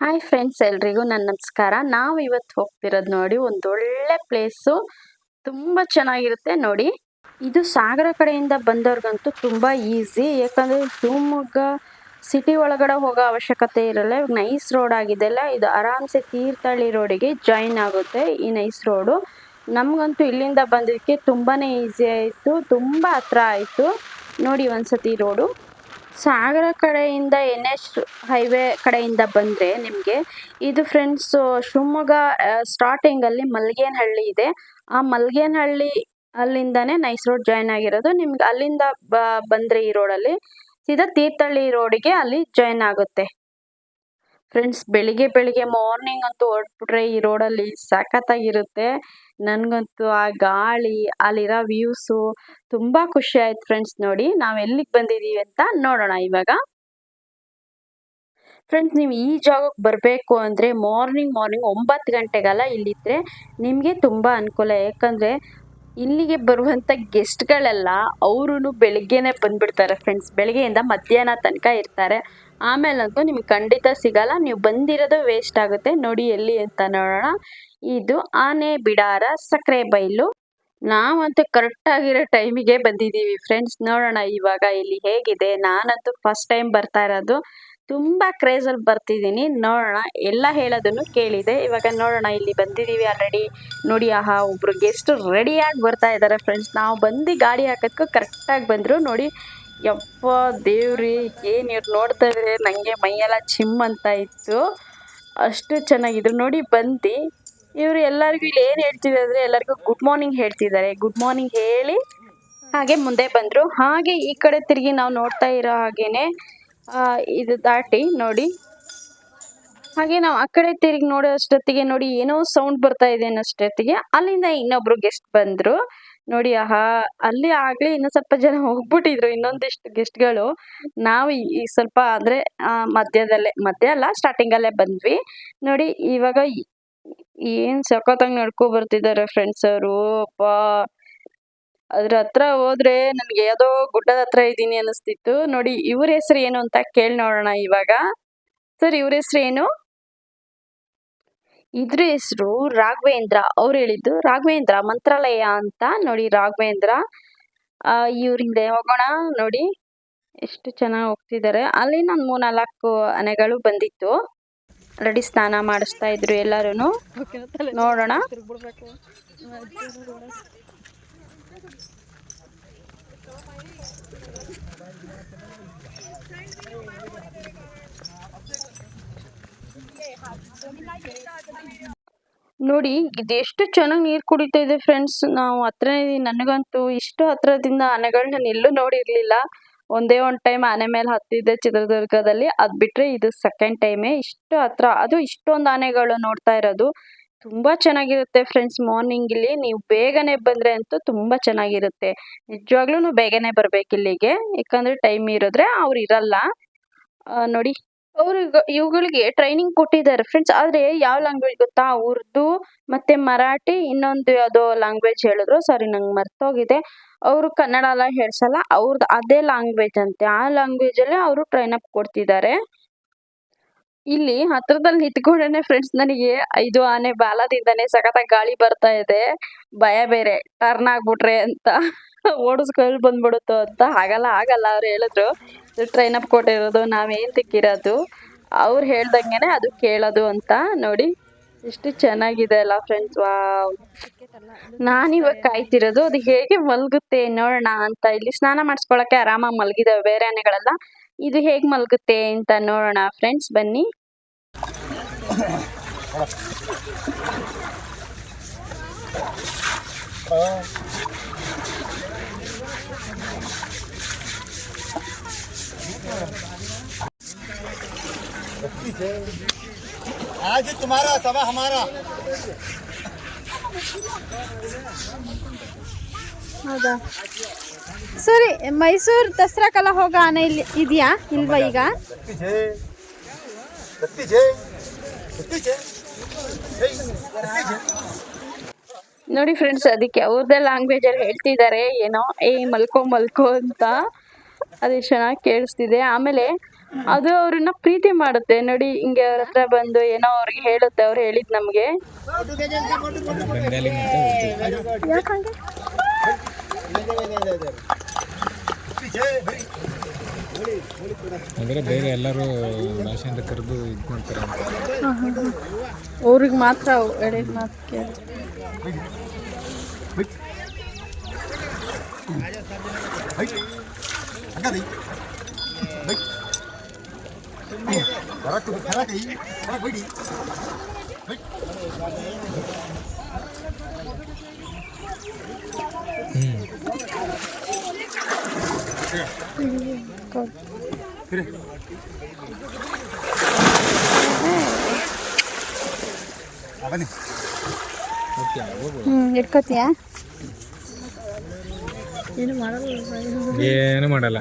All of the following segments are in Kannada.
ಹಾಯ್ ಫ್ರೆಂಡ್ಸ್, ಎಲ್ರಿಗೂ ನನ್ನ ನಮಸ್ಕಾರ. ನಾವು ಇವತ್ತು ಹೋಗ್ತಿರೋದು ನೋಡಿ ಒಂದೊಳ್ಳೆ ಪ್ಲೇಸು, ತುಂಬ ಚೆನ್ನಾಗಿರುತ್ತೆ ನೋಡಿ. ಇದು ಸಾಗರ ಕಡೆಯಿಂದ ಬಂದವ್ರಿಗಂತೂ ತುಂಬ ಈಸಿ, ಯಾಕಂದರೆ ಶಿವಮೊಗ್ಗ ಸಿಟಿ ಒಳಗಡೆ ಹೋಗೋ ಅವಶ್ಯಕತೆ ಇರಲ್ಲ. ನೈಸ್ ರೋಡ್ ಆಗಿದೆಲ್ಲ, ಇದು ಆರಾಮ್ಸೆ ತೀರ್ಥಹಳ್ಳಿ ರೋಡಿಗೆ ಜಾಯಿನ್ ಆಗುತ್ತೆ ಈ ನೈಸ್ ರೋಡು. ನಮಗಂತೂ ಇಲ್ಲಿಂದ ಬಂದಿದ್ದಕ್ಕೆ ತುಂಬಾ ಈಸಿ ಆಯಿತು, ತುಂಬ ಹತ್ರ ಆಯಿತು ನೋಡಿ ಒಂದ್ಸತಿ ರೋಡು. ಸಾಗರ ಕಡೆಯಿಂದ NH ಹೈವೇ ಕಡೆಯಿಂದ ಬಂದರೆ ನಿಮಗೆ ಇದು ಫ್ರೆಂಡ್ಸು ಶಿವಮೊಗ್ಗ ಸ್ಟಾರ್ಟಿಂಗಲ್ಲಿ ಮಲ್ಗೇನಹಳ್ಳಿ ಇದೆ. ಆ ಮಲ್ಗೇನಹಳ್ಳಿ ಅಲ್ಲಿಂದನೇ ನೈಸ್ ರೋಡ್ ಜಾಯ್ನ್ ಆಗಿರೋದು. ನಿಮ್ಗೆ ಅಲ್ಲಿಂದ ಬಂದರೆ ಈ ರೋಡಲ್ಲಿ ಸೀದಾ ತೀರ್ಥಹಳ್ಳಿ ರೋಡಿಗೆ ಅಲ್ಲಿ ಜಾಯ್ನ್ ಆಗುತ್ತೆ. ಫ್ರೆಂಡ್ಸ್, ಬೆಳಿಗ್ಗೆ ಮಾರ್ನಿಂಗ್ ಅಂತೂ ಹೊರಟ್ಬಿಟ್ರೆ ಈ ರೋಡಲ್ಲಿ ಸಖತ್ತಾಗಿರುತ್ತೆ. ನನಗಂತೂ ಆ ಗಾಳಿ, ಅಲ್ಲಿರೋ ವ್ಯೂಸು ತುಂಬ ಖುಷಿ ಆಯ್ತು ಫ್ರೆಂಡ್ಸ್. ನೋಡಿ ನಾವು ಎಲ್ಲಿಗೆ ಬಂದಿದ್ದೀವಿ ಅಂತ ನೋಡೋಣ ಇವಾಗ. ಫ್ರೆಂಡ್ಸ್, ನೀವು ಈ ಜಾಗಕ್ಕೆ ಬರಬೇಕು ಅಂದರೆ ಮಾರ್ನಿಂಗ್ 9 ಗಂಟೆಗೆಲ್ಲ ಇಲ್ಲಿದ್ದರೆ ನಿಮಗೆ ತುಂಬ ಅನುಕೂಲ. ಯಾಕಂದರೆ ಇಲ್ಲಿಗೆ ಬರುವಂಥ ಗೆಸ್ಟ್ಗಳೆಲ್ಲ ಅವರು ಬೆಳಿಗ್ಗೆನೇ ಬಂದುಬಿಡ್ತಾರೆ ಫ್ರೆಂಡ್ಸ್. ಬೆಳಗ್ಗೆಯಿಂದ ಮಧ್ಯಾಹ್ನ ತನಕ ಇರ್ತಾರೆ. ಆಮೇಲಂತೂ ನಿಮ್ಗೆ ಖಂಡಿತ ಸಿಗಲ್ಲ, ನೀವು ಬಂದಿರೋದು ವೇಸ್ಟ್ ಆಗುತ್ತೆ. ನೋಡಿ ಎಲ್ಲಿ ಅಂತ ನೋಡೋಣ. ಇದು ಆನೆ ಬಿಡಾರ ಸಕ್ಕರೆ ಬೈಲು. ನಾವಂತೂ ಕರೆಕ್ಟಾಗಿರೋ ಟೈಮಿಗೆ ಬಂದಿದ್ದೀವಿ ಫ್ರೆಂಡ್ಸ್. ನೋಡೋಣ ಇವಾಗ ಇಲ್ಲಿ ಹೇಗಿದೆ. ನಾನಂತೂ ಫಸ್ಟ್ ಟೈಮ್ ಬರ್ತಾ ಇರೋದು, ತುಂಬ ಕ್ರೇಜಲ್ಲಿ ಬರ್ತಿದ್ದೀನಿ. ನೋಡೋಣ, ಎಲ್ಲ ಹೇಳೋದನ್ನು ಕೇಳಿದೆ. ಇವಾಗ ನೋಡೋಣ, ಇಲ್ಲಿ ಬಂದಿದ್ದೀವಿ ಆಲ್ರೆಡಿ. ನೋಡಿ, ಆಹಾ, ಒಬ್ಬರು ಗೆಸ್ಟ್ ರೆಡಿಯಾಗಿ ಬರ್ತಾ ಇದ್ದಾರೆ ಫ್ರೆಂಡ್ಸ್. ನಾವು ಬಂದು ಗಾಡಿ ಹಾಕೋದಕ್ಕೂ ಕರೆಕ್ಟಾಗಿ ಬಂದರು ನೋಡಿ. ಯಪ್ಪ ದೇವ್ರಿ, ಏನು ಇವ್ರು ನೋಡ್ತಾ ಇದ್ರೆ ನನಗೆ ಮೈಯೆಲ್ಲ ಚಿಮ್ ಅಂತ ಇತ್ತು, ಅಷ್ಟು ಚೆನ್ನಾಗಿದ್ರು ನೋಡಿ. ಬಂದು ಇವರು ಎಲ್ಲರಿಗೂ ಇಲ್ಲಿ ಏನು ಹೇಳ್ತಿದ್ದಾರೆ ಅಂದರೆ ಎಲ್ಲರಿಗೂ ಗುಡ್ ಮಾರ್ನಿಂಗ್ ಹೇಳ್ತಿದ್ದಾರೆ. ಗುಡ್ ಮಾರ್ನಿಂಗ್ ಹೇಳಿ ಹಾಗೆ ಮುಂದೆ ಬಂದರು. ಹಾಗೆ ಈ ಕಡೆ ತಿರುಗಿ ನಾವು ನೋಡ್ತಾ ಇರೋ ಹಾಗೇನೆ ಇದು ದಾಟಿ ನೋಡಿ. ಹಾಗೆ ನಾವು ಆ ಕಡೆ ತಿರುಗಿ ನೋಡೋ ಅಷ್ಟೊತ್ತಿಗೆ ನೋಡಿ ಏನೋ ಸೌಂಡ್ ಬರ್ತಾ ಇದೆ ಅನ್ನೋಷ್ಟೊತ್ತಿಗೆ ಅಲ್ಲಿಂದ ಇನ್ನೊಬ್ರು ಗೆಸ್ಟ್ ಬಂದರು ನೋಡಿ. ಆಹಾ, ಅಲ್ಲಿ ಆಗಲೇ ಇನ್ನೂ ಸ್ವಲ್ಪ ಜನ ಹೋಗ್ಬಿಟ್ಟಿದ್ರು, ಇನ್ನೊಂದಿಷ್ಟು ಗೆಸ್ಟ್ಗಳು. ನಾವು ಈ ಸ್ವಲ್ಪ ಅಂದರೆ ಮಧ್ಯ ಅಲ್ಲ, ಸ್ಟಾರ್ಟಿಂಗಲ್ಲೇ ಬಂದ್ವಿ ನೋಡಿ. ಇವಾಗ ಏನು ಸಖತ್ತಾಗಿ ನಡ್ಕೊ ಬರ್ತಿದ್ದಾರೆ ಫ್ರೆಂಡ್ಸ್ ಅವರು. ಅಪ್ಪ, ಅದ್ರ ಹತ್ರ ಹೋದ್ರೆ ನನಗೆ ಯಾವುದೋ ಗುಡ್ಡದ ಹತ್ರ ಇದ್ದೀನಿ ಅನ್ನಿಸ್ತಿತ್ತು ನೋಡಿ. ಇವ್ರ ಹೆಸರು ಏನು ಅಂತ ಕೇಳಿ ನೋಡೋಣ ಇವಾಗ. ಸರ್, ಇವ್ರ ಹೆಸರು ಏನು? ಇದ್ರ ಹೆಸರು ರಾಘವೇಂದ್ರ. ಅವ್ರು ಹೇಳಿದ್ದು ರಾಘವೇಂದ್ರ ಮಂತ್ರಾಲಯ ಅಂತ ನೋಡಿ. ರಾಘವೇಂದ್ರ ಇವ್ರಿಂದ ಹೋಗೋಣ ನೋಡಿ. ಎಷ್ಟು ಚೆನ್ನಾಗಿ ಹೋಗ್ತಿದ್ದಾರೆ. ಅಲ್ಲಿ ನಾನು 3-4 ಆನೆಗಳು ಬಂದಿತ್ತು. ಆಲ್ರೆಡಿ ಸ್ನಾನ ಮಾಡಿಸ್ತಾ ಇದ್ರು ಎಲ್ಲರೂ. ನೋಡೋಣ. ನೋಡಿ, ಇದೆಷ್ಟು ಚೆನ್ನಾಗಿ ನೀರು ಕುಡಿತಾ ಇದೆ ಫ್ರೆಂಡ್ಸ್. ನಾವು ಹತ್ರ, ನನಗಂತೂ ಇಷ್ಟು ಹತ್ರದಿಂದ ಆನೆಗಳನ್ನ ಎಲ್ಲೂ ನೋಡಿರಲಿಲ್ಲ. ಒಂದೇ ಒಂದು ಟೈಮ್ ಆನೆ ಮೇಲೆ ಹತ್ತಿದ್ದೆ ಚಿತ್ರದುರ್ಗದಲ್ಲಿ, ಅದು ಬಿಟ್ಟರೆ ಇದು ಸೆಕೆಂಡ್ ಟೈಮೇ ಇಷ್ಟು ಹತ್ರ. ಅದು ಇಷ್ಟೊಂದು ಆನೆಗಳು ನೋಡ್ತಾ ಇರೋದು. ತುಂಬ ಚೆನ್ನಾಗಿರುತ್ತೆ ಫ್ರೆಂಡ್ಸ್. ಮಾರ್ನಿಂಗ್ ಇಲ್ಲಿ ನೀವು ಬೇಗನೆ ಬಂದರೆ ಅಂತೂ ತುಂಬ ಚೆನ್ನಾಗಿರುತ್ತೆ. ನಿಜವಾಗ್ಲೂ ಬೇಗನೆ ಬರಬೇಕು ಇಲ್ಲಿಗೆ, ಯಾಕಂದರೆ ಟೈಮ್ ಇರೋದ್ರೆ ಅವ್ರು ಇರಲ್ಲ ನೋಡಿ. ಇವುಗಳಿಗೆ ಟ್ರೈನಿಂಗ್ ಕೊಟ್ಟಿದ್ದಾರೆ ಫ್ರೆಂಡ್ಸ್. ಆದರೆ ಯಾವ ಲ್ಯಾಂಗ್ವೇಜ್ ಗೊತ್ತಾ? ಉರ್ದು ಮತ್ತು ಮರಾಠಿ, ಇನ್ನೊಂದು ಯಾವುದೋ ಲ್ಯಾಂಗ್ವೇಜ್ ಹೇಳಿದ್ರು, ಸಾರಿ ನಂಗೆ ಮರ್ತೋಗಿದೆ. ಅವರು ಕನ್ನಡ ಎಲ್ಲ ಹೇಳ್ಸಲ್ಲ, ಅವ್ರದ್ದು ಅದೇ ಲ್ಯಾಂಗ್ವೇಜ್ ಅಂತೆ. ಆ ಲ್ಯಾಂಗ್ವೇಜಲ್ಲೇ ಅವರು ಟ್ರೈನಪ್ ಕೊಡ್ತಿದ್ದಾರೆ. ಇಲ್ಲಿ ಹತ್ರದಲ್ಲಿ ನಿಂತ್ಕೊಂಡೇ ಫ್ರೆಂಡ್ಸ್ ನನಗೆ ಇದು ಆನೆ ಬಾಲದಿಂದನೇ ಸಖತ್ತಾಗಿ ಗಾಳಿ ಬರ್ತಾ ಇದೆ. ಭಯ ಬೇರೆ, ಟರ್ನ್ ಆಗ್ಬಿಟ್ರೆ ಅಂತ, ಓಡಿಸ್ಕೊಂಡು ಬಂದ್ಬಿಡುತ್ತೋ ಅಂತ. ಆಗಲ್ಲ ಅವ್ರು ಹೇಳಿದ್ರು, ಟ್ರೈನಪ್ ಕೊಟ್ಟಿರೋದು ನಾವೇನು ತಿಕ್ಕಿರೋದು, ಅವ್ರು ಹೇಳ್ದಂಗೆನೆ ಅದು ಕೇಳೋದು ಅಂತ ನೋಡಿ. ಎಷ್ಟು ಚೆನ್ನಾಗಿದೆ ಅಲ್ಲ ಫ್ರೆಂಡ್ಸ್. ವಾವ್, ನಾನಿವಾಗ ಕಾಯ್ತಿರೋದು ಅದು ಹೇಗೆ ಮಲಗುತ್ತೆ ನೋಡೋಣ ಅಂತ. ಇಲ್ಲಿ ಸ್ನಾನ ಮಾಡಿಸ್ಕೊಳ್ಳೋಕ್ಕೆ ಆರಾಮಾಗಿ ಮಲಗಿದಾವೆ ಬೇರೆ ಆನೆಗಳೆಲ್ಲ. ಇದು ಹೇಗೆ ಮಲಗುತ್ತೆ ಅಂತ ನೋಡೋಣ ಫ್ರೆಂಡ್ಸ್, ಬನ್ನಿ. आज तुम्हारा सब हमारा. ಹೌದಾ? ಸರಿ, ಮೈಸೂರು ದಸರಾಕ್ಕೆಲ್ಲ ಹೋಗೋ ಆನೆ ಇಲ್ಲಿ ಇದೆಯಾ ಇಲ್ವಾ ಈಗ? ನೋಡಿ ಫ್ರೆಂಡ್ಸ್, ಅದಕ್ಕೆ ಅವ್ರದ್ದೇ ಲ್ಯಾಂಗ್ವೇಜಲ್ಲಿ ಹೇಳ್ತಿದ್ದಾರೆ ಏನೋ, ಮಲ್ಕೋ ಅಂತ. ಅದು ಚೆನ್ನಾಗಿ ಕೇಳಿಸ್ತಿದೆ. ಆಮೇಲೆ ಅದು ಅವ್ರನ್ನ ಪ್ರೀತಿ ಮಾಡುತ್ತೆ ನೋಡಿ. ಹಿಂಗೆ ಅವ್ರ ಹತ್ರ ಬಂದು ಏನೋ ಅವ್ರಿಗೆ ಹೇಳುತ್ತೆ. ಅವ್ರು ಹೇಳಿದ್ ನಮ್ಗೆ ಬೆಂಗಾಲಿ ಮತ್ತು ಉರ್ದು. ಯಾಕಂಗೆ ಅಂದರೆ ಬೇರೆ ಎಲ್ಲರೂ ಭಾಷೆಯಿಂದ ಕರೆದು ಇದು ಮಾಡ್ತಾರೆ ಅಂತ. ಅವ್ರಿಗೆ ಮಾತ್ರ ಎಡೆಗೆ ಮಾತು ಕೇಳಿ. ಓಕೆ ಹೋಗು. ಇಟ್ಕೋತೀಯಾ? ಏನು ಮಾಡಲ್ಲ.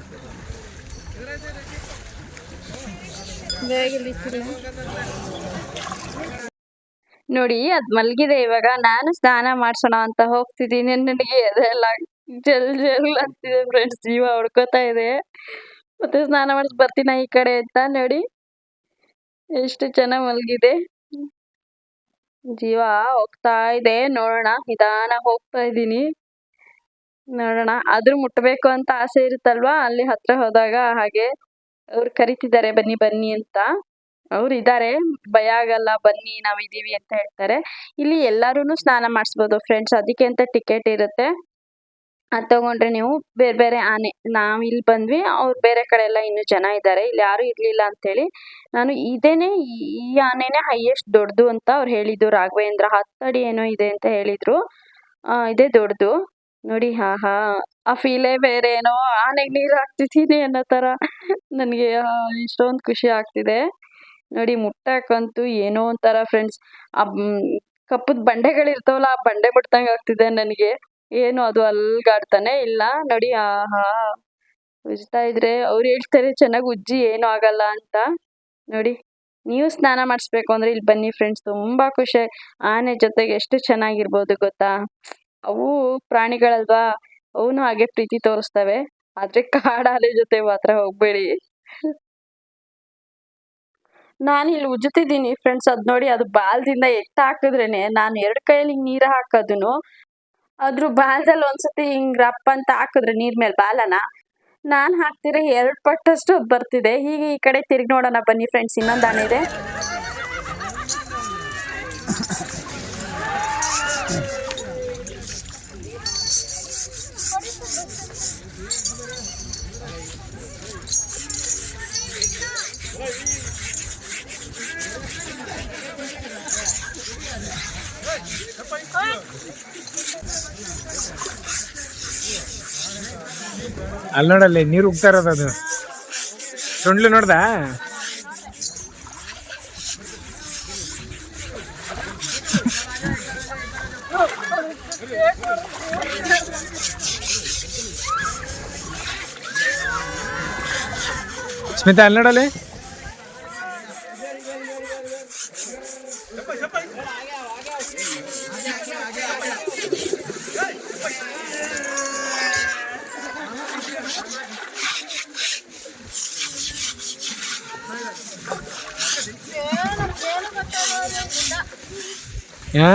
ನೋಡಿ ಅದ್ ಮಲ್ಗಿದೆ. ಇವಾಗ ನಾನು ಸ್ನಾನ ಮಾಡ್ಸೋಣ ಅಂತ ಹೋಗ್ತಿದ್ದೀನಿ. ನನಗೆ ಅದೆಲ್ಲ ಜಲ್ ಜಲ್ ಅಂತಿದೆ ಫ್ರೆಂಡ್ಸ್. ಜೀವ ಹೊಡ್ಕೋತಾ ಇದೆ. ಮತ್ತೆ ಸ್ನಾನ ಮಾಡಿಸಿ ಬರ್ತೀನ ಈ ಕಡೆ ಅಂತ. ನೋಡಿ ಎಷ್ಟು ಚೆನ್ನಾಗಿ ಮಲ್ಗಿದೆ. ಜೀವ ಹೋಗ್ತಾ ಇದೆ. ನೋಡೋಣ, ನಿಧಾನ ಹೋಗ್ತಾ ಇದ್ದೀನಿ. ನೋಡೋಣ, ಆದ್ರೂ ಮುಟ್ಬೇಕು ಅಂತ ಆಸೆ ಇರುತ್ತಲ್ವಾ, ಅಲ್ಲಿ ಹತ್ರ ಹೋದಾಗ. ಹಾಗೆ ಅವ್ರು ಕರಿತಿದ್ದಾರೆ ಬನ್ನಿ ಬನ್ನಿ ಅಂತ. ಅವ್ರು ಇದ್ದಾರೆ, ಭಯ ಆಗಲ್ಲ, ಬನ್ನಿ ನಾವಿದೀವಿ ಅಂತ ಹೇಳ್ತಾರೆ. ಇಲ್ಲಿ ಎಲ್ಲಾರು ಸ್ನಾನ ಮಾಡಿಸ್ಬೋದು ಫ್ರೆಂಡ್ಸ್. ಅದಕ್ಕೆ ಅಂತ ಟಿಕೆಟ್ ಇರುತ್ತೆ. ಅದ್ ತಗೊಂಡ್ರೆ ನೀವು ಬೇರೆ ಬೇರೆ ಆನೆ. ನಾವ್ ಇಲ್ಲಿ ಬಂದ್ವಿ, ಅವ್ರು ಬೇರೆ ಕಡೆ ಎಲ್ಲ ಇನ್ನು ಜನ ಇದ್ದಾರೆ. ಇಲ್ಲಿ ಯಾರು ಇರ್ಲಿಲ್ಲ ಅಂತೇಳಿ ನಾನು ಇದೇನೆ ಈ ಆನೆನೆ ಹೈಯೆಸ್ಟ್ ದೊಡ್ಡದು ಅಂತ ಅವ್ರು ಹೇಳಿದ್ದು. ರಾಘವೇಂದ್ರ 10 ಅಡಿ ಏನೋ ಇದೆ ಅಂತ ಹೇಳಿದ್ರು. ಇದೇ ದೊಡ್ಡದು ನೋಡಿ. ಹಾ ಆ ಫೀಲೇ ಬೇರೆ. ಏನೋ ಆನೆಗೆ ನೀರು ಹಾಕ್ತಿದ್ದೀನಿ ಅನ್ನೋ ತರ ನನ್ಗೆ ಇಷ್ಟೊಂದು ಖುಷಿ ಆಗ್ತಿದೆ ನೋಡಿ. ಮುಟ್ಟಕ್ಕಂತೂ ಏನೋ ಒಂಥರ ಫ್ರೆಂಡ್ಸ್. ಆ ಕಪ್ಪದ ಬಂಡೆಗಳಿರ್ತಾವಲ್ಲ, ಆ ಬಂಡೆ ಮುಟ್ದಂಗ ಆಗ್ತಿದೆ ನನಗೆ. ಏನು ಅದು ಅಲ್ಗಾಡ್ತಾನೆ ಇಲ್ಲ ನೋಡಿ. ಉಜ್ತಾ ಇದ್ರೆ ಅವ್ರು ಹೇಳ್ತಾರೆ ಚೆನ್ನಾಗಿ ಉಜ್ಜಿ ಏನೂ ಆಗಲ್ಲ ಅಂತ. ನೋಡಿ, ನೀವು ಸ್ನಾನ ಮಾಡಿಸ್ಬೇಕು ಅಂದ್ರೆ ಇಲ್ಲಿ ಬನ್ನಿ ಫ್ರೆಂಡ್ಸ್. ತುಂಬಾ ಖುಷಿ. ಆನೆ ಜೊತೆಗೆ ಎಷ್ಟು ಚೆನ್ನಾಗಿರ್ಬೋದು ಗೊತ್ತಾ. ಅವು ಪ್ರಾಣಿಗಳಲ್ವಾ, ಅವನು ಹಾಗೆ ಪ್ರೀತಿ ತೋರಿಸ್ತವೆ. ಆದ್ರೆ ಕಾಡಾನೆ ಜೊತೆ ಮಾತ್ರ ಹೋಗ್ಬೇಡಿ. ನಾನು ಇಲ್ಲಿ ಉಜ್ಜುತ್ತಿದ್ದೀನಿ ಫ್ರೆಂಡ್ಸ್. ಅದ್ ನೋಡಿ, ಅದು ಬಾಲದಿಂದ ಎತ್ತ ಹಾಕಿದ್ರೇನೆ ನಾನು 2 ಕೈಯಲ್ಲಿ ನೀರು ಹಾಕೋದನು. ಅದ್ರ ಬಾಲದಲ್ಲಿ ಒಂದ್ಸತಿ ಹಿಂಗ್ ರಪ್ಪ ಅಂತ ಹಾಕಿದ್ರೆ ನೀರ್ ಮೇಲೆ ಬಾಲನ, ನಾನ್ ಹಾಕ್ತಿರೋ 2 ಪಟ್ಟಷ್ಟು ಅದ್ ಬರ್ತಿದೆ. ಹೀಗೆ ಈ ಕಡೆ ತಿರ್ಗಿ ನೋಡೋಣ ಬನ್ನಿ ಫ್ರೆಂಡ್ಸ್. ಇನ್ನೊಂದು ಆನೆ ಇದೆ. ಅಲ್ಲಿ ನೋಡಲ್ಲಿ ನೀರು ಉಗ್ತಾ ಇರೋದು. ಅದು ಸೊಂಡ್ಲು ನೋಡ್ದ. ಸ್ಮಿತಾ ಅಲ್ಲಿ ನೋಡಲ್ಲಿ. ಹಾ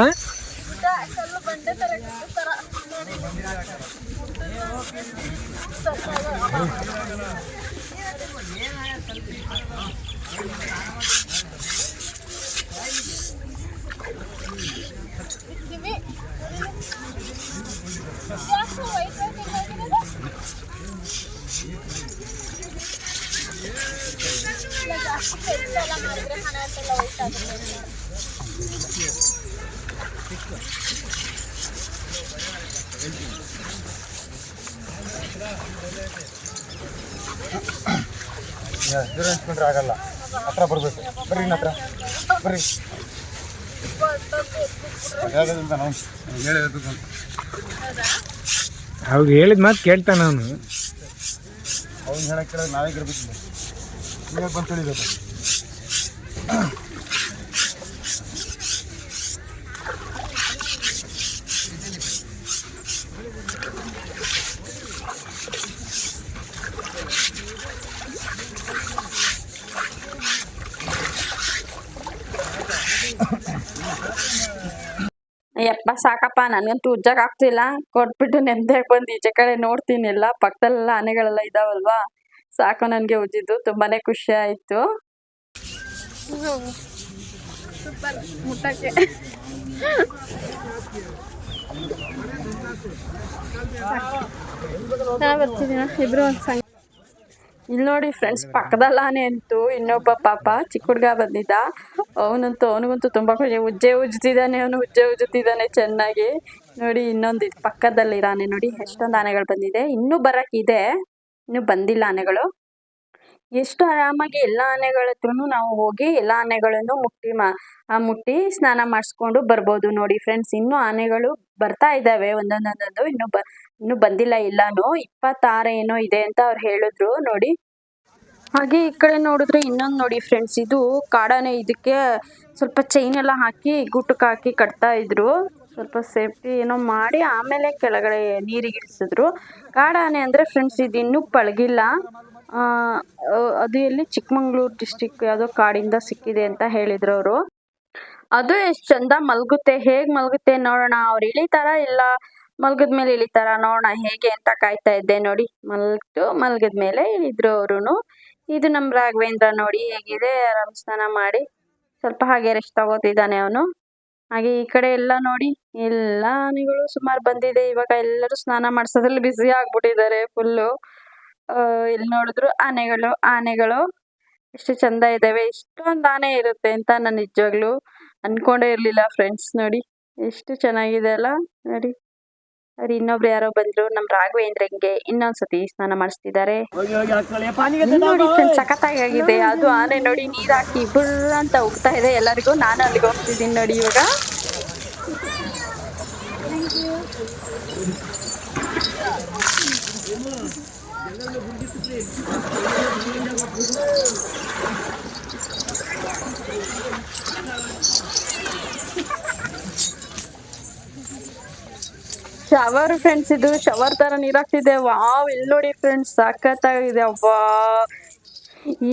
ದೂರ ನಿಂತ್ಕೊಂಡ್ರೆ ಆಗಲ್ಲ, ಹತ್ರ ಬರ್ಬೇಕು. ಬರ್ರಿ ಹತ್ರ ಬರ್ರಿ. ಹೇಳೋದಂತ ನಾವು ಹೇಳೋದು. ಅವ್ರು ಹೇಳಿದ ಮಾತು ಕೇಳ್ತಾನ ಅವನು. ಅವ್ನು ಹೇಳಕ್ಕೆ ಕೇಳಿದ್ರೆ ನಾವೇ ಗಿರ್ಬೇಕು. ನೀವೇ ಬಂದು ತಿಳಿಬೇಕು. ಯಪ್ಪ ಸಾಕಪ್ಪ, ನನಗಂತೂ ಉಜ್ಜಕ್ ಆಗ್ತಿಲ್ಲ. ಕೊಟ್ಬಿಟ್ಟು ನೆಮ್ಮದಿಯಾಗಿ ಬಂದು ಈಚೆ ಕಡೆ ನೋಡ್ತೀನಿ, ಎಲ್ಲ ಪಕ್ಕದಲ್ಲೆಲ್ಲ ಆನೆಗಳೆಲ್ಲ ಇದಾವಲ್ವಾ. ಸಾಕು ನನಗೆ ಉಜ್ಜಿದ್ದು, ತುಂಬಾನೇ ಖುಷಿ ಆಯ್ತು. ಸೂಪರ್ ಮುಟ್ಟಕ್ಕೆ. ಬರ್ತಿದ್ದೀನ ಇಬ್ರು ಒಂದು ಸಂಘ. ಇಲ್ಲಿ ನೋಡಿ ಫ್ರೆಂಡ್ಸ್, ಪಕ್ಕದಲ್ಲ ಆನೆ ಅಂತೂ ಇನ್ನೊಬ್ಬ ಪಾಪ ಚಿಕ್ಕ ಹುಡುಗ ಬಂದಿದ್ದ. ಅವನಿಗಂತೂ ತುಂಬಾ ಖುಷಿ. ಉಜ್ಜೆ ಉಜ್ಜುತ್ತಿದ್ದಾನೆ ಚೆನ್ನಾಗಿ. ನೋಡಿ ಇನ್ನೊಂದು ಪಕ್ಕದಲ್ಲಿ ಆನೆ ನೋಡಿ ಎಷ್ಟೊಂದು ಆನೆಗಳು ಬಂದಿದೆ. ಇನ್ನೂ ಬರಕ್ಕಿದೆ, ಇನ್ನೂ ಬಂದಿಲ್ಲ ಆನೆಗಳು. ಎಷ್ಟು ಆರಾಮಾಗಿ ಎಲ್ಲ ಆನೆಗಳ ಹತ್ರನು ನಾವು ಹೋಗಿ ಎಲ್ಲ ಆನೆಗಳನ್ನು ಮುಟ್ಟಿ ಸ್ನಾನ ಮಾಡಿಸ್ಕೊಂಡು ಬರ್ಬೋದು ನೋಡಿ ಫ್ರೆಂಡ್ಸ್. ಇನ್ನೂ ಆನೆಗಳು ಬರ್ತಾ ಇದ್ದಾವೆ ಒಂದೊಂದೊಂದೊಂದು, ಇನ್ನೂ ಬಂದಿಲ್ಲ ಎಲ್ಲಾನು. 26 ಏನೋ ಇದೆ ಅಂತ ಅವ್ರು ಹೇಳಿದ್ರು ನೋಡಿ. ಹಾಗೆ ಈ ಕಡೆ ನೋಡಿದ್ರೆ ಇನ್ನೊಂದು ನೋಡಿ ಫ್ರೆಂಡ್ಸ್, ಇದು ಕಾಡಾನೆ. ಇದಕ್ಕೆ ಸ್ವಲ್ಪ ಚೈನ್ ಎಲ್ಲ ಹಾಕಿ ಗುಟ್ಟಕ್ಕೆ ಹಾಕಿ ಕಟ್ತಾ ಇದ್ರು, ಸ್ವಲ್ಪ ಸೇಫ್ಟಿ ಏನೋ ಮಾಡಿ ಆಮೇಲೆ ಕೆಳಗಡೆ ನೀರಿಗೆ ಇಳಿಸಿದ್ರು. ಕಾಡಾನೆ ಅಂದರೆ ಫ್ರೆಂಡ್ಸ್ ಇದು ಇನ್ನೂ ಪಳಗಿಲ್ಲ. ಅದು ಎಲ್ಲಿ ಚಿಕ್ಕಮಂಗ್ಳೂರು ಡಿಸ್ಟಿಕ್ ಯಾವುದೋ ಕಾಡಿಂದ ಸಿಕ್ಕಿದೆ ಅಂತ ಹೇಳಿದ್ರು ಅವರು. ಅದು ಎಷ್ಟು ಚಂದ ಮಲ್ಗುತ್ತೆ. ಹೇಗೆ ಮಲ್ಗುತ್ತೆ ನೋಡೋಣ. ಅವ್ರು ಇಳಿತಾರ ಇಲ್ಲ ಮಲ್ಗದ ಮೇಲೆ ಇಳಿತಾರ ನೋಡೋಣ ಹೇಗೆ ಅಂತ ಕಾಯ್ತಾ ಇದ್ದೆ ನೋಡಿ. ಮಲ್ಗದ ಮೇಲೆ ಇಳಿದ್ರು ಅವರು. ಇದು ನಮ್ಮ ರಾಘವೇಂದ್ರ ನೋಡಿ ಹೇಗಿದೆ, ಆರಾಮ್ ಸ್ನಾನ ಮಾಡಿ ಸ್ವಲ್ಪ ಹಾಗೆ ರೆಸ್ಟ್ ತಗೋತಿದ್ದಾನೆ ಅವನು. ಹಾಗೆ ಈ ಕಡೆ ಎಲ್ಲ ನೋಡಿ, ಎಲ್ಲ ಆನೆಗಳು ಸುಮಾರು ಬಂದಿದೆ. ಇವಾಗ ಎಲ್ಲರೂ ಸ್ನಾನ ಮಾಡಿಸೋದ್ರಲ್ಲಿ ಬ್ಯುಸಿ ಆಗ್ಬಿಟ್ಟಿದ್ದಾರೆ ಫುಲ್ಲು. ಇಲ್ಲಿ ನೋಡಿದ್ರು ಆನೆಗಳು ಎಷ್ಟು ಚಂದ ಇದ್ದಾವೆ. ಇಷ್ಟೊಂದು ಆನೆ ಇರುತ್ತೆ ಅಂತ ನಾನು ನಿಜವಾಗ್ಲೂ ಅನ್ಕೊಂಡೇ ಇರಲಿಲ್ಲ ಫ್ರೆಂಡ್ಸ್. ನೋಡಿ ಎಷ್ಟು ಚೆನ್ನಾಗಿದೆ ಅಲ್ಲ ನೋಡಿ. ಅವ್ರು ಇನ್ನೊಬ್ರು ಯಾರೋ ಬಂದ್ರು, ನಮ್ಮ ರಾಘವೇಂದ್ರಂಗೆ ಇನ್ನೊಂದ್ಸತಿ ಸ್ನಾನ ಮಾಡಿಸ್ತಿದ್ದಾರೆ ನೋಡಿ ಫ್ರೆಂಡ್ಸ್. ಸಖತ್ತಾಗಿದೆ ಅದು ಆನೆ ನೋಡಿ. ನೀರ್ ಹಾಕಿ ಬುರ್ರ ಅಂತ ಹೋಗ್ತಾ ಇದೆ ಎಲ್ಲರಿಗೂ. ನಾನು ಅಲ್ಲಿಗೆ ಹೋಗ್ತಿದ್ದೀನಿ ನೋಡಿ ಇವಾಗ. ಶವರ್ ಫ್ರೆಂಡ್ಸ್, ಇದು ಶವರ್ ತರ ನೀರಾಗ್ತಿದೆ. ವಾವ್, ಇಲ್ಲಿ ನೋಡಿ ಫ್ರೆಂಡ್ಸ್, ಸಖತ್ತಾಗಿದೆ. ಅವ್ವಾ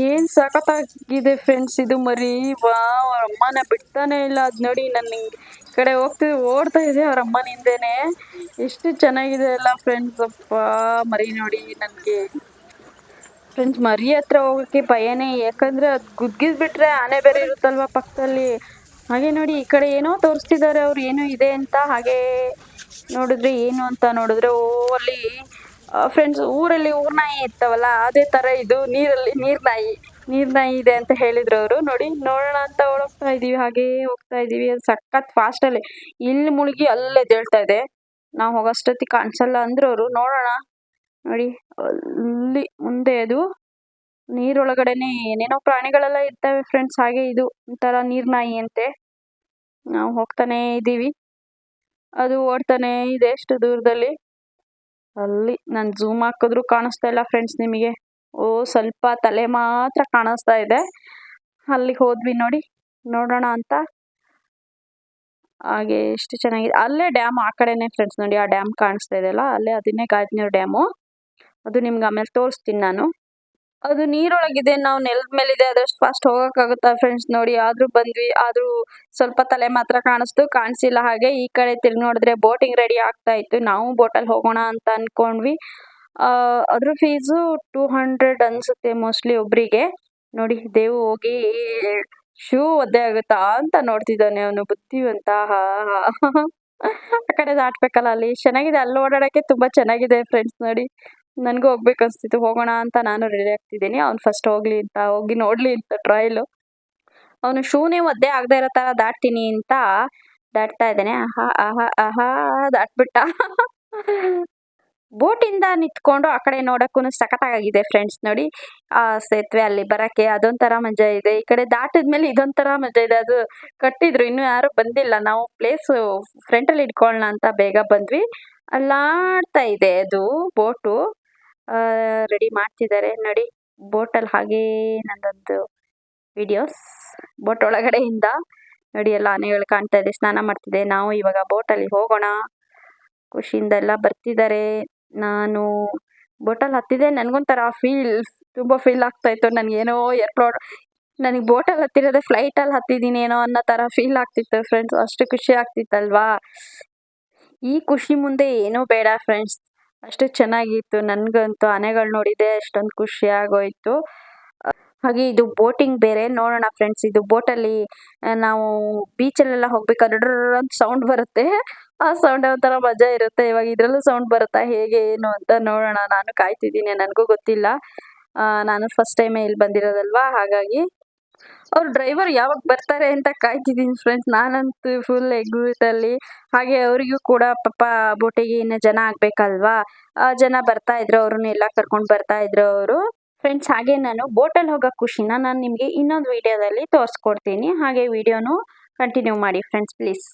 ಏನ್ ಸಖತ್ತಾಗಿದೆ ಫ್ರೆಂಡ್ಸ್ ಇದು ಮರಿ. ವಾವ್, ಅವ್ರ ಅಮ್ಮನ ಬಿಡ್ತಾನೆ ಇಲ್ಲ. ಅದ್ ನೋಡಿ ನನ್ನ ಕಡೆ ಓಡ್ತಾ ಇದೆ ಅವ್ರ ಅಮ್ಮನಿಂದೇನೆ. ಎಷ್ಟು ಚೆನ್ನಾಗಿದೆ ಅಲ್ಲ ಫ್ರೆಂಡ್ಸ್. ಅಪ್ಪ ಮರಿ ನೋಡಿ. ನನಗೆ ಫ್ರೆಂಡ್ಸ್ ಮರಿ ಹತ್ರ ಹೋಗೋಕ್ಕೆ ಭಯನೇ, ಯಾಕಂದ್ರೆ ಅದು ಗುದ್ಗಿದ್ಬಿಟ್ರೆ ಆನೆ ಬೇರೆ ಇರುತ್ತಲ್ವಾ ಪಕ್ಕದಲ್ಲಿ. ಹಾಗೆ ನೋಡಿ ಈ ಕಡೆ ಏನೋ ತೋರಿಸ್ತಿದ್ದಾರೆ ಅವ್ರು, ಏನೋ ಇದೆ ಅಂತ. ಹಾಗೆ ನೋಡಿದ್ರೆ ಏನು ಅಂತ ನೋಡಿದ್ರೆ, ಅಲ್ಲಿ ಫ್ರೆಂಡ್ಸ್ ಊರಲ್ಲಿ ಊರ್ನಾಯಿ ಇರ್ತಾವಲ್ಲ ಅದೇ ತರ ಇದು ನೀರ್ನಾಯಿ ಇದೆ ಅಂತ ಹೇಳಿದ್ರು ಅವರು. ನೋಡಿ ನೋಡೋಣ ಅಂತ ಹೋಗ್ತಾ ಇದೀವಿ, ಹಾಗೇ ಹೋಗ್ತಾ ಇದೀವಿ. ಅದು ಸಖತ್ ಫಾಸ್ಟ್ ಅಲ್ಲಿ ಇಲ್ಲಿ ಮುಳುಗಿ ಅಲ್ಲೇ ಎದ್ದೇಳ್ತಾ ಇದೆ. ನಾವು ಹೋಗೋಷ್ಟೊತ್ತಿಗೆ ಕಾಣಿಸಲ್ಲ ಅಂದ್ರು ಅವರು. ನೋಡೋಣ ನೋಡಿ, ಅಲ್ಲಿ ಮುಂದೆ ಅದು ನೀರೊಳಗಡೆನೆ ಏನೇನೋ ಪ್ರಾಣಿಗಳೆಲ್ಲ ಇರ್ತವೆ ಫ್ರೆಂಡ್ಸ್. ಹಾಗೆ ಇದು ಒಂಥರ ನೀರ್ನಾಯಿ ಅಂತೆ. ನಾವು ಹೋಗ್ತಾನೆ ಇದ್ದೀವಿ, ಅದು ಓಡ್ತಾನೆ ಇದೆ ಎಷ್ಟು ದೂರದಲ್ಲಿ. ಅಲ್ಲಿ ನಾನು ಝೂಮ್ ಹಾಕಿದ್ರು ಕಾಣಿಸ್ತಾ ಇಲ್ಲ ಫ್ರೆಂಡ್ಸ್ ನಿಮಗೆ. ಸ್ವಲ್ಪ ತಲೆ ಮಾತ್ರ ಕಾಣಿಸ್ತಾ ಇದೆ. ಅಲ್ಲಿಗೆ ಹೋದ್ವಿ ನೋಡಿ, ನೋಡೋಣ ಅಂತ. ಹಾಗೆ ಎಷ್ಟು ಚೆನ್ನಾಗಿದೆ. ಅಲ್ಲೇ ಡ್ಯಾಮ್ ಆ ಕಡೆನೆ ಫ್ರೆಂಡ್ಸ್ ನೋಡಿ, ಆ ಡ್ಯಾಮ್ ಕಾಣಿಸ್ತಾ ಇದೆಯಲ್ಲ ಅಲ್ಲೇ, ಅದನ್ನೇ ಗಾಜನೂರು ಡ್ಯಾಮು. ಅದು ನಿಮ್ಗೆ ಆಮೇಲೆ ತೋರಿಸ್ತೀನಿ ನಾನು. ಅದು ನೀರೊಳಗಿದೆ, ನಾವು ನೆಲದ ಮೇಲಿದೆ, ಅದಷ್ಟು ಫಾಸ್ಟ್ ಹೋಗೋಕ್ಕಾಗುತ್ತಾ ಫ್ರೆಂಡ್ಸ್ ನೋಡಿ. ಆದ್ರೂ ಬಂದ್ವಿ, ಆದ್ರೂ ಸ್ವಲ್ಪ ತಲೆ ಮಾತ್ರ ಕಾಣಿಸಿಲ್ಲ. ಹಾಗೆ ಈ ಕಡೆ ತಿರ್ಗಿ ನೋಡಿದ್ರೆ ಬೋಟಿಂಗ್ ರೆಡಿ ಆಗ್ತಾ ಇತ್ತು. ನಾವು ಬೋಟಲ್ಲಿ ಹೋಗೋಣ ಅಂತ ಅನ್ಕೊಂಡ್ವಿ. ಅದ್ರ ಫೀಸು 200 ಅನ್ಸುತ್ತೆ ಮೋಸ್ಟ್ಲಿ ಒಬ್ರಿಗೆ. ನೋಡಿ ದೇವು ಹೋಗಿ ಶೂ ಒದ್ದೆ ಆಗುತ್ತಾ ಅಂತ ನೋಡ್ತಿದ್ದಾನೆ ಅವನು, ಬುದ್ಧಿವಂತ. ಆ ಕಡೆ ದಾಟ್ಬೇಕಲ್ಲ, ಅಲ್ಲಿ ಚೆನ್ನಾಗಿದೆ. ಅಲ್ಲಿ ಓಡಾಡಕ್ಕೆ ತುಂಬಾ ಚೆನ್ನಾಗಿದೆ ಫ್ರೆಂಡ್ಸ್ ನೋಡಿ. ನನಗೂ ಹೋಗ್ಬೇಕು ಅನ್ಸ್ತಿತ್ತು, ಹೋಗೋಣ ಅಂತ ನಾನು ರೆಡಿ ಆಗ್ತಿದ್ದೀನಿ. ಅವ್ನು ಫಸ್ಟ್ ಹೋಗಿ ನೋಡ್ಲಿ ಅಂತ ಟ್ರಯಲು. ಅವನು ಶೂನೇ ಒದ್ದೆ ಆಗದೆ ಇರೋ ತರ ದಾಟ್ತೀನಿ ಅಂತ ದಾಟ್ತಾ ಇದ್ದಾನೆ. ಆಹಾ ದಾಟ್ಬಿಟ್ಟ. ಬೋಟಿಂದ ನಿಂತ್ಕೊಂಡು ಆ ಕಡೆ ನೋಡಕ್ಕೂ ಸಖತ್ತಾಗಿದೆ ಫ್ರೆಂಡ್ಸ್ ನೋಡಿ. ಆ ಸೇತುವೆ ಅಲ್ಲಿ ಬರಕ್ಕೆ ಅದೊಂಥರ ಮಜಾ ಇದೆ. ಈ ಕಡೆ ದಾಟಿದ್ಮೇಲೆ ಇದೊಂಥರ ಮಜಾ ಇದೆ. ಅದು ಕಟ್ಟಿದ್ರು, ಇನ್ನೂ ಯಾರು ಬಂದಿಲ್ಲ. ನಾವು ಪ್ಲೇಸ್ ಫ್ರಂಟಲ್ಲಿ ಇಟ್ಕೊಳ್ಳೋಣ ಅಂತ ಬೇಗ ಬಂದ್ವಿ. ಅಲ್ಲಾಡ್ತಾ ಇದೆ ಅದು ಬೋಟು. ರೆಡಿ ಮಾಡ್ತಿದ್ದಾರೆ ನೋಡಿ ಬೋಟಲ್ಲಿ. ಹಾಗೇ ನಂದೊಂದು ವಿಡಿಯೋಸ್ ಬೋಟ್ ಒಳಗಡೆಯಿಂದ ನೋಡಿ. ಎಲ್ಲ ಆನೆಗಳು ಕಾಣ್ತಾ ಇದೆ, ಸ್ನಾನ ಮಾಡ್ತಿದೆ. ನಾವು ಇವಾಗ ಬೋಟಲ್ಲಿ ಹೋಗೋಣ. ಖುಷಿಯಿಂದ ಎಲ್ಲ ಬರ್ತಿದ್ದಾರೆ. ನಾನು ಬೋಟಲ್ಲಿ ಹತ್ತಿದೆ, ನನಗೊಂಥರ ತುಂಬ ಫೀಲ್ ಆಗ್ತಾ ಇತ್ತು. ನನಗೇನೋ ನನಗೆ ಬೋಟಲ್ಲಿ ಹತ್ತಿರೋದೇ ಫ್ಲೈಟಲ್ಲಿ ಹತ್ತಿದ್ದೀನಿ ಏನೋ ಅನ್ನೋ ಥರ ಫೀಲ್ ಆಗ್ತಿತ್ತು ಫ್ರೆಂಡ್ಸ್. ಅಷ್ಟು ಖುಷಿ ಆಗ್ತಿತ್ತಲ್ವಾ. ಈ ಖುಷಿ ಮುಂದೆ ಏನೂ ಬೇಡ ಫ್ರೆಂಡ್ಸ್. ಅಷ್ಟು ಚೆನ್ನಾಗಿತ್ತು. ನನಗಂತೂ ಆನೆಗಳು ನೋಡಿದೆ ಅಷ್ಟೊಂದು ಖುಷಿ ಆಗೋಯ್ತು. ಹಾಗೆ ಇದು ಬೋಟಿಂಗ್ ಬೇರೆ ನೋಡೋಣ ಫ್ರೆಂಡ್ಸ್. ಇದು ಬೋಟಲ್ಲಿ ನಾವು ಬೀಚಲ್ಲೆಲ್ಲ ಹೋಗ್ಬೇಕಾದ್ರೆ ಡ್ರರ್ ಅಂತ ಸೌಂಡ್ ಬರುತ್ತೆ. ಆ ಸೌಂಡ್ ಒಂಥರ ಮಜಾ ಇರುತ್ತೆ. ಇವಾಗ ಇದರಲ್ಲೂ ಸೌಂಡ್ ಬರುತ್ತಾ ಹೇಗೆ ಏನು ಅಂತ ನೋಡೋಣ. ನಾನು ಕಾಯ್ತಿದ್ದೀನಿ, ನನಗೂ ಗೊತ್ತಿಲ್ಲ. ನಾನು ಫಸ್ಟ್ ಟೈಮೇ ಇಲ್ಲಿ ಬಂದಿರೋದಲ್ವಾ, ಹಾಗಾಗಿ ಅವ್ರು ಡ್ರೈವರ್ ಯಾವಾಗ ಬರ್ತಾರೆ ಅಂತ ಕಾಯ್ತಿದ್ದೀನಿ ಫ್ರೆಂಡ್ಸ್. ನಾನಂತೂ ಫುಲ್ ಎಗ್ವಿಟಲ್ಲಿ. ಹಾಗೆ ಅವರಿಗೂ ಕೂಡ ಪಾಪ ಬೋಟಿಗೆ ಇನ್ನು ಜನ ಆಗಬೇಕಲ್ವಾ, ಜನ ಬರ್ತಾ ಇದ್ರು, ಅವ್ರನ್ನ ಎಲ್ಲ ಕರ್ಕೊಂಡು ಬರ್ತಾ ಇದ್ರು ಅವರು ಫ್ರೆಂಡ್ಸ್. ಹಾಗೆ ನಾನು ಬೋಟಲ್ಲಿ ಹೋಗೋ ಖುಷಿನ ನಾನು ನಿಮಗೆ ಇನ್ನೊಂದು ವಿಡಿಯೋದಲ್ಲಿ ತೋರಿಸ್ಕೊಡ್ತೀನಿ. ಹಾಗೆ ವಿಡಿಯೋನು ಕಂಟಿನ್ಯೂ ಮಾಡಿ ಫ್ರೆಂಡ್ಸ್ ಪ್ಲೀಸ್.